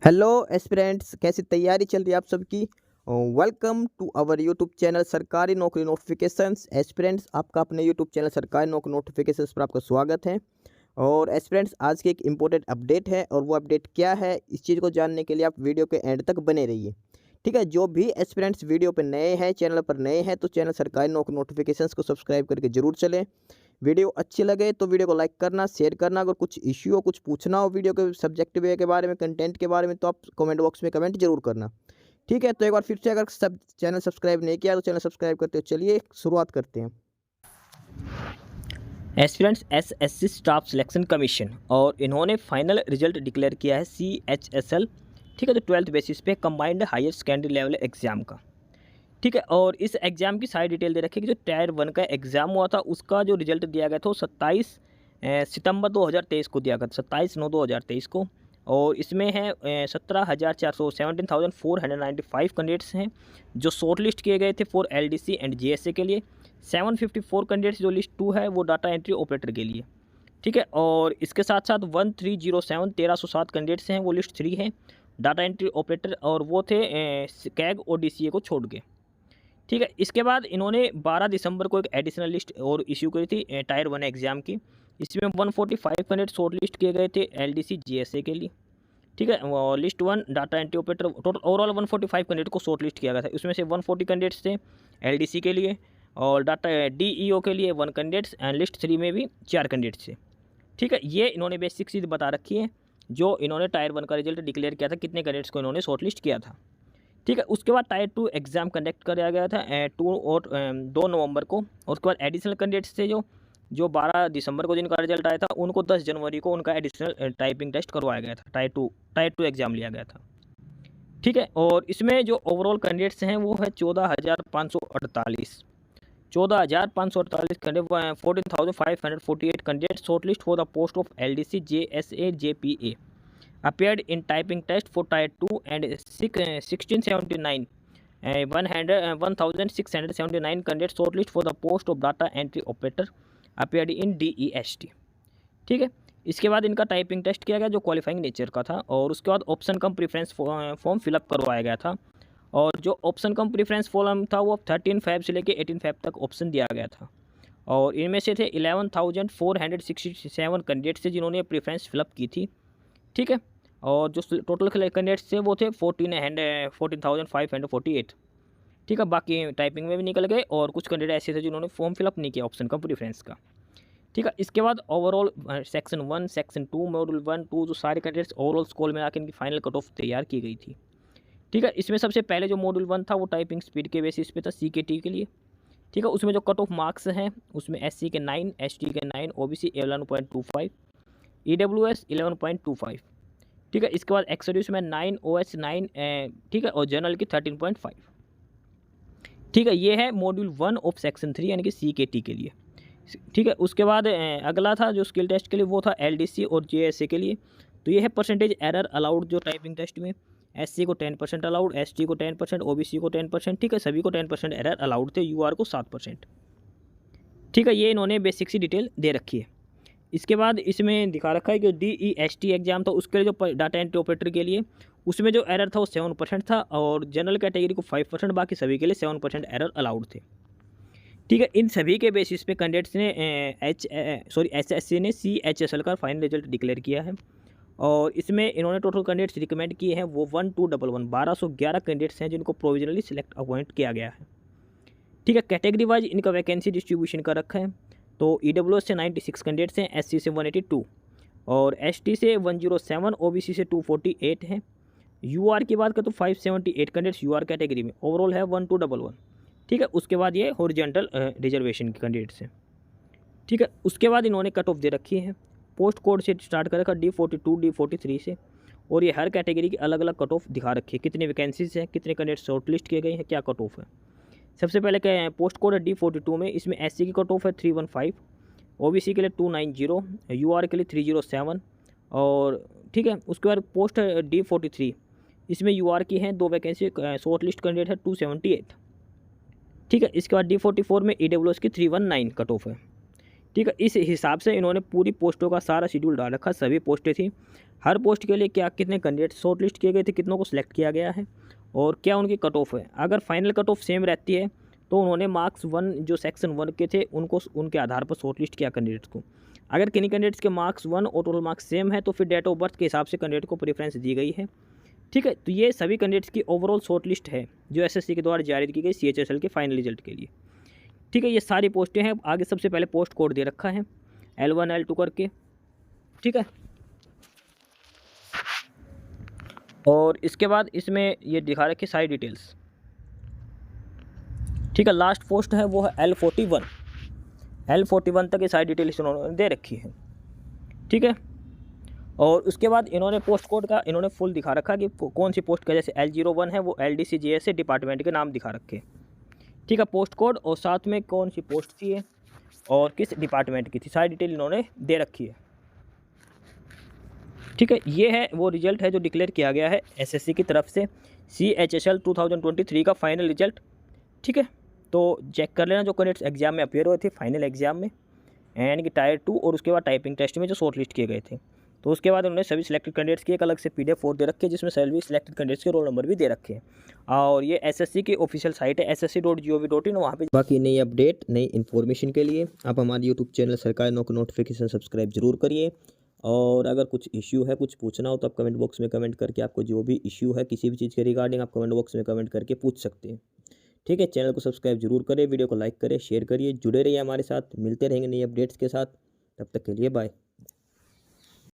Hello aspirants, कैसी तैयारी चल रही है आप सबकी। Welcome to our YouTube channel सरकारी नौकरी नोटिफिकेशंस। एस्पिरेंट्स, आपका अपने यूट्यूब चैनल सरकारी नौकरी नोटिफिकेशंस पर आपका स्वागत है। और एस्पिरेंट्स, आज की एक इम्पोर्टेंट अपडेट है और वो अपडेट क्या है, इस चीज़ को जानने के लिए आप वीडियो के एंड तक बने रहिए। ठीक है, जो भी एस्पिरेंट्स वीडियो पर नए हैं, चैनल पर नए हैं, तो चैनल सरकारी नौकरी नोटिफिकेशंस को सब्सक्राइब करके जरूर चलें। वीडियो अच्छी लगे तो वीडियो को लाइक करना, शेयर करना। अगर कुछ इश्यू हो, कुछ पूछना हो वीडियो के सब्जेक्ट वे के बारे में, कंटेंट के बारे में, तो आप कमेंट बॉक्स में कमेंट जरूर करना। ठीक है, तो एक बार फिर से, अगर सब चैनल सब्सक्राइब नहीं किया तो चैनल सब्सक्राइब करते हो। चलिए शुरुआत करते हैं। Aspirants SSC staff selection commission और इन्होंने फाइनल रिजल्ट डिक्लेयर किया है CHSL। ठीक है, तो 12th बेसिस पे combined higher secondary level exam का। ठीक है, और इस एग्ज़ाम की सारी डिटेल दे रखी है कि जो टायर 1 का एग्ज़ाम हुआ था उसका जो रिजल्ट दिया गया था वो 27 सितंबर 2023 को दिया गया था, 27/9/2023 को। और इसमें है 17,495 कैंडिडेट्स हैं जो शॉर्ट लिस्ट किए गए थे फॉर LDC एंड GSA के लिए। 754 कैंडिडेट्स जो लिस्ट 2 है वो डाटा एंट्री ऑपरेटर के लिए। ठीक है, और इसके साथ साथ 1307 कैंडिडेट्स हैं वो लिस्ट 3 है डाटा एंट्री ऑपरेटर, और वो थे कैग और DCA को छोड़ के। ठीक है, इसके बाद इन्होंने 12 दिसंबर को एक एडिशनल लिस्ट और इश्यू करी थी टायर 1 एग्ज़ाम की। इसमें 145 कैंडिडेट शॉर्ट लिस्ट किए गए थे LDC GSA के लिए। ठीक है, और list 1 data entry operator, total overall 145 candidate को शॉर्ट लिस्ट किया गया था। उसमें से 140 कैंडिडेट्स थे LDC के लिए, और डाटा DEO के लिए 1 कैंडिडेट्स, एंड लिस्ट 3 में भी 4 कैंडिडेट्स थे। ठीक है, ये इन्होंने बेसिक चीज़ बता रखी है जो इन्होंने टायर 1 का रिजल्ट डिक्लेयर किया था, कितने कैंडिडेट्स को इन्होंने शॉर्ट लिस्ट किया था। ठीक है, उसके बाद टायर 2 एग्ज़ाम कंडक्ट कराया गया था 2 नवंबर को। और उसके बाद एडिशनल कैंडिडेट्स थे जो जो 12 दिसंबर को जिनका रिजल्ट आया था, उनको 10 जनवरी को उनका एडिशनल टाइपिंग टेस्ट करवाया गया था। टायर टू एग्ज़ाम लिया गया था। ठीक है, और इसमें जो ओवरऑल कैंडिडेट्स हैं वो है 14,548। 14,548 candidate, 14,548 candidate short list for the post of LDC JSA JPA appeared in typing test for Tier 2 and 1679 1679 candidates shortlist for the post of data entry operator appeared in DEST। ठीक है, इसके बाद इनका typing test किया गया जो qualifying nature का था, और उसके बाद ऑप्शन कम प्रेफरेंस फॉर्म फिलअप करवाया गया था। और जो ऑप्शन कम प्रेफरेंस फॉर्म था वो 13 Feb से लेकर 18 Feb तक ऑप्शन दिया गया था। और इनमें से थे 11,467 कैंडिडेट्स थे जिन्होंने प्रेफरेंस फिलअप की थी। ठीक है, और जो टोटल कैंडिडेट्स थे वो थे 14,548। ठीक है, बाकी टाइपिंग में भी निकल गए, और कुछ कैंडिडेट ऐसे थे जिन्होंने फॉर्म फिलअप नहीं किया ऑप्शन का प्रेफरेंस का। ठीक है, इसके बाद ओवरऑल सेक्शन 1, सेक्शन 2, मॉड्यूल 1, 2 जो सारे कैंडिडेट्स ओवरऑल स्कोर में आकर इनकी फाइनल कट ऑफ तैयार की गई थी। ठीक है, इसमें सबसे पहले जो मॉड्यूल 1 था वो टाइपिंग स्पीड के बेसिस पे था CKT के लिए। ठीक है, उसमें जो कट ऑफ मार्क्स हैं उसमें SC के 9, ST के 9, OBC 11.25, EWS 11.25। ठीक है, इसके बाद एक्सोड्यूस में 9, OH 9, ठीक है, और जनरल की 13.5। ठीक है, ये है मॉड्यूल 1 ऑफ सेक्शन 3 यानी कि CKT के लिए। ठीक है, उसके बाद अगला था जो स्किल टेस्ट के लिए वो था LDC और JSA के लिए। तो ये है परसेंटेज एरर अलाउड जो टाइपिंग टेस्ट में SC को 10% अलाउड, ST को 10%, OBC को 10%। ठीक है, सभी को 10% एरर अलाउड थे, UR को 7%। ठीक है, ये इन्होंने बेसिक सी डिटेल दे रखी है। इसके बाद इसमें दिखा रखा है कि DEST एग्ज़ाम था उसके लिए जो डाटा एंट्री ऑपरेटर के लिए उसमें जो एरर था वो 7% था, और जनरल कैटेगरी को 5%, बाकी सभी के लिए 7% एरर अलाउड थे। ठीक है, इन सभी के बेसिस पे कैंडिडेट्स ने SSC ने CHSL का फाइनल रिजल्ट डिक्लेयर किया है। और इसमें इन्होंने टोटल कैंडिडेट्स रिकमेंड किए हैं वो 1211 कैंडिडेट्स हैं जिनको प्रोविजनली सिलेक्ट अपॉइंट किया गया है। ठीक है, कैटेगरी वाइज इनका वैकेंसी डिस्ट्रीब्यूशन कर रखा है। तो EWS से 96 कैंडिडेट्स हैं, SC से 182, और ST से 107, OBC से 248 हैं। UR की बात करें तो 578 कैंडिडेट्स UR कैटेगरी में, ओवरऑल है 1211। ठीक है, उसके बाद ये हॉरिजॉन्टल रिजर्वेशन के कैंडिडेट्स हैं। ठीक है, उसके बाद इन्होंने कट ऑफ दे रखी है पोस्ट कोड से स्टार्ट कर रखा D42 D43 से, और ये हर कैटेगरी की अलग अलग कट ऑफ दिखा रखी है, कितने वैकेंसीज हैं, कितने कैंडिडेट शॉर्ट लिस्ट किए गए हैं, क्या कट ऑफ है। सबसे पहले क्या है, पोस्ट कोड है D42 में, इसमें SC की कट ऑफ है 315, OBC के लिए 290, UR के लिए 307, और ठीक है, उसके बाद पोस्ट है D43, इसमें UR की हैं 2 वैकेंसी, शॉर्ट लिस्ट कैंडिडेट है 278। ठीक है, इसके बाद D44 में EWS की 319 कट ऑफ है। ठीक है, इस हिसाब से इन्होंने पूरी पोस्टों का सारा शेड्यूल डाल रखा, सभी पोस्टें थी, हर पोस्ट के लिए क्या कितने कैंडिडेट शॉर्ट लिस्ट किए गए थे, कितनों को सिलेक्ट किया गया है और क्या उनकी कट ऑफ है। अगर फाइनल कट ऑफ सेम रहती है तो उन्होंने मार्क्स 1 जो सेक्शन 1 के थे उनको उनके आधार पर शॉर्ट लिस्ट किया कैंडिडेट्स को। अगर किन्हीं कैंडिडेट्स के मार्क्स 1 और टोटल मार्क्स सेम है तो फिर डेट ऑफ बर्थ के हिसाब से कैंडिडेट को प्रेफरेंस दी गई है। ठीक है, तो ये सभी कैंडिडेट्स की ओवरऑल शॉर्ट लिस्ट है जो एसएससी के द्वारा जारी की गई CHSL के फाइनल रिजल्ट के लिए। ठीक है, ये सारी पोस्टें हैं। आगे सबसे पहले पोस्ट कोड दे रखा है L1 L2 करके। ठीक है, और इसके बाद इसमें ये दिखा रखी सारी डिटेल्स। ठीक है, लास्ट पोस्ट है वो है L41 तक ये सारी डिटेल्स इन्होंने दे रखी है। ठीक है, और उसके बाद इन्होंने पोस्ट कोड का इन्होंने फुल दिखा रखा कि कौन सी पोस्ट का, जैसे L01 है वो LDCJS से डिपार्टमेंट के नाम दिखा रखे। ठीक है, पोस्ट कोड और साथ में कौन सी पोस्ट थी है और किस डिपार्टमेंट की थी, सारी डिटेल इन्होंने दे रखी है। ठीक है, ये है वो रिजल्ट है जो डिक्लेयर किया गया है एसएससी की तरफ से CHSL 2023 का फाइनल रिजल्ट। ठीक है, तो चेक कर लेना जो कैंडिडेट्स एग्जाम में अपेयर हुए थे फाइनल एग्जाम में एंड की टायर 2 और उसके बाद टाइपिंग टेस्ट में जो शॉर्ट लिस्ट किए गए थे। तो उसके बाद उन्होंने सभी सिलेक्टेड कैंडिडेट्स की एक अलग से PDF 4 दे रखे हैं जिसमें सभी सिलेक्टेड कैंडिडेट्स के रोल नंबर भी दे रखे हैं। और ये एसएससी की ऑफिशियल साइट है ssc.gov.in, वहाँ पे बाकी नई अपडेट नई इन्फॉर्मेशन के लिए आप हमारे यूट्यूब चैनल सरकारी नौकरी नोटिफिकेशन सब्सक्राइब जरूर करिए। और अगर कुछ इश्यू है, कुछ पूछना हो तो आप कमेंट बॉक्स में कमेंट करके आपको जो भी इश्यू है किसी भी चीज़ के रिगार्डिंग आप कमेंट बॉक्स में कमेंट करके पूछ सकते हैं। ठीक है, चैनल को सब्सक्राइब जरूर करें, वीडियो को लाइक करें, शेयर करिए, जुड़े रहिए हमारे साथ। मिलते रहेंगे नई अपडेट्स के साथ, तब तक के लिए बाय।